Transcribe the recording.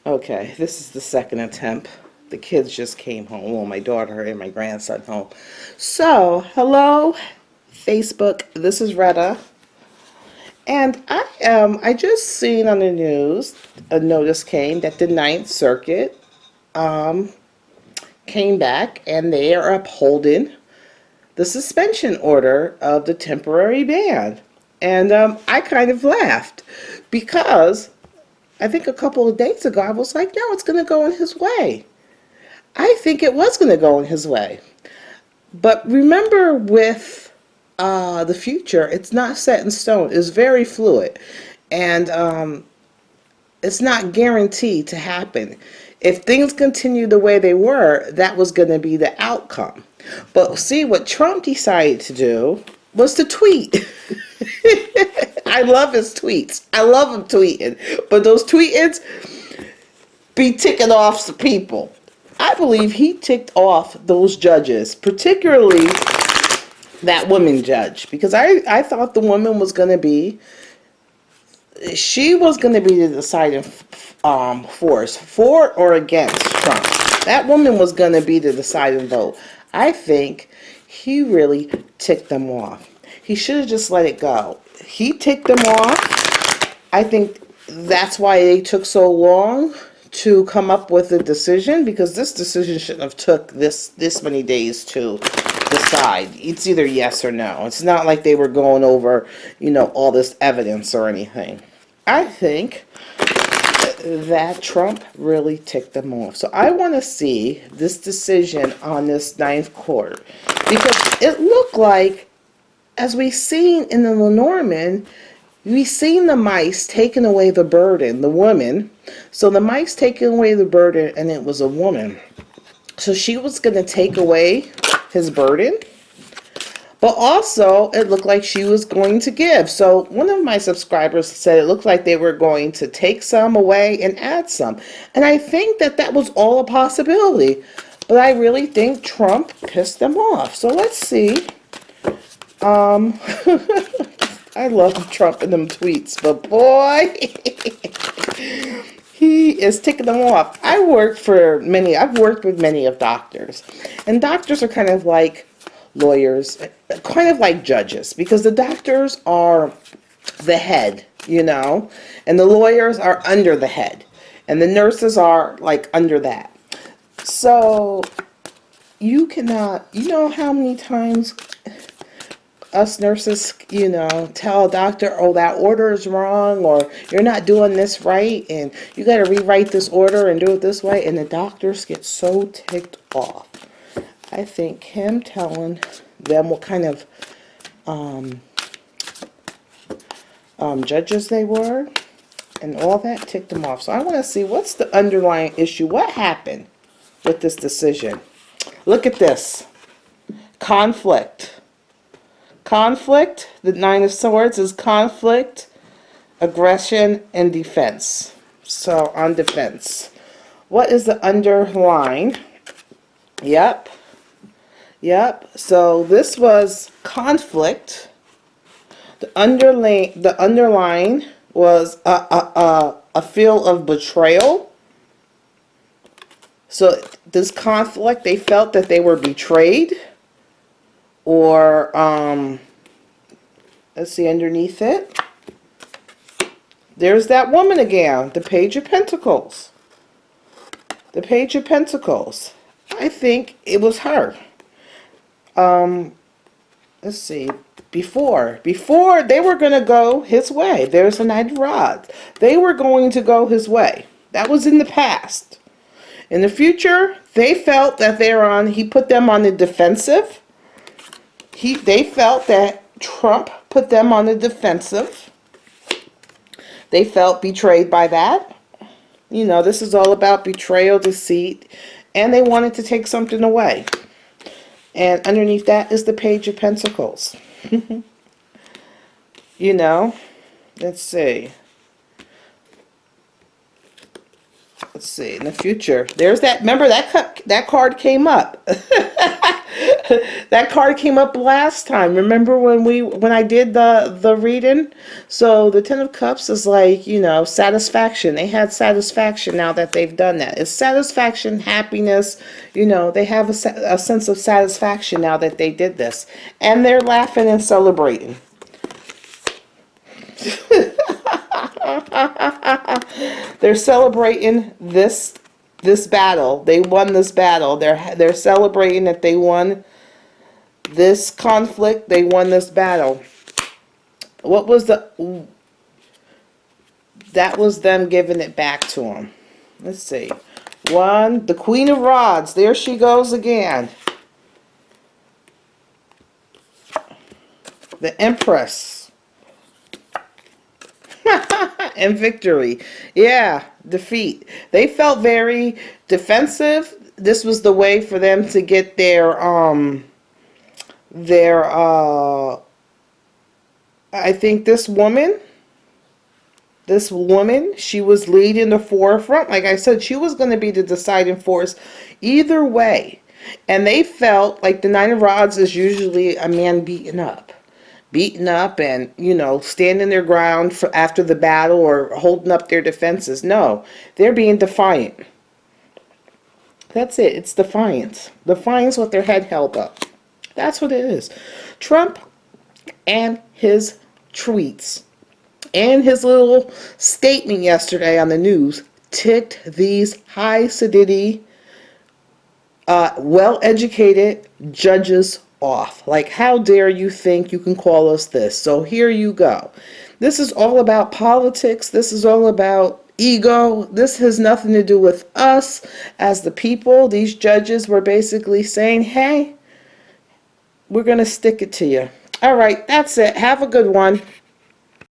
Okay, this is the second attempt. The kids just came home. Well, my daughter and my grandson home. So, hello, Facebook. This is Retta. And I just seen on the news a notice came that the Ninth Circuit um, came back and they are upholding the suspension order of the temporary ban. And I kind of laughed because I think a couple of days ago I was like, no, it's going to go in his way. I think it was going to go in his way. But remember with the future, it's not set in stone. It's very fluid. And it's not guaranteed to happen. If things continue the way they were, that was going to be the outcome. But see, what Trump decided to do was to tweet. I love his tweets. I love him tweeting. But those tweetings be ticking off some people. I believe he ticked off those judges, particularly that woman judge, because I thought the woman was going to be, she was going to be the deciding force for or against Trump. That woman was going to be the deciding vote. I think he really ticked them off. He should have just let it go. He ticked them off. I think that's why they took so long to come up with a decision, because this decision shouldn't have took this many days to decide. It's either yes or no. It's not like they were going over, all this evidence or anything. I think that Trump really ticked them off. So I want to see this decision on this Ninth Court, because it looked like, as we seen in the Lenormand, we seen the mice taking away the burden, the woman. So the mice taking away the burden, and it was a woman. So she was going to take away his burden. But also, it looked like she was going to give. So one of my subscribers said it looked like they were going to take some away and add some. And I think that that was all a possibility. But I really think Trump pissed them off. So let's see. I love Trump and them tweets, but boy, he is ticking them off. I've worked with many of doctors, and doctors are kind of like lawyers, kind of like judges, because the doctors are the head, and the lawyers are under the head, and the nurses are like under that. So you cannot, how many times us nurses, tell a doctor, oh, that order is wrong, or you're not doing this right, and you got to rewrite this order and do it this way, and the doctors get so ticked off. I think him telling them what kind of judges they were and all that ticked them off. So I want to see what's the underlying issue. What happened with this decision? Look at this. Conflict. Conflict, the Nine of Swords is conflict, aggression, and defense. So, on defense. What is the underline? Yep. So, this was conflict. The underline was a feel of betrayal. So, this conflict, they felt that they were betrayed. Or, let's see, underneath it, there's that woman again, the Page of Pentacles. The Page of Pentacles. I think it was her. Let's see, before they were going to go his way. There's the Knight of Rods. They were going to go his way. That was in the past. In the future, they felt that he put them on the defensive. They felt that Trump put them on the defensive. They felt betrayed by that. This is all about betrayal, deceit, and they wanted to take something away. And underneath that is the Page of Pentacles. Let's see. In the future, there's that. Remember that card came up. That card came up last time. Remember when I did the reading? So the Ten of Cups is like, you know, satisfaction. They had satisfaction now that they've done that. It's satisfaction, happiness. You know, they have a sense of satisfaction now that they did this, and they're laughing and celebrating. They're celebrating this battle. They won this battle. They're celebrating that they won this conflict. They won this battle. What was that was them giving it back to them. Let's see. One, the Queen of Rods. There she goes again. The Empress. And victory. Yeah, defeat. They felt very defensive. This was the way for them to get I think this woman, she was leading the forefront. Like I said, she was going to be the deciding force either way. And they felt like the Nine of Rods is usually a man beaten up and, you know, standing their ground for after the battle or holding up their defenses. No, they're being defiant. That's it. It's defiance. Defiance with their head held up. That's what it is. Trump and his tweets and his little statement yesterday on the news ticked these high acidity, well-educated judges off. Like, how dare you think you can call us this? So here you go. This is all about politics. This is all about ego. This has nothing to do with us as the people. These judges were basically saying, hey, we're going to stick it to you. All right, that's it. Have a good one.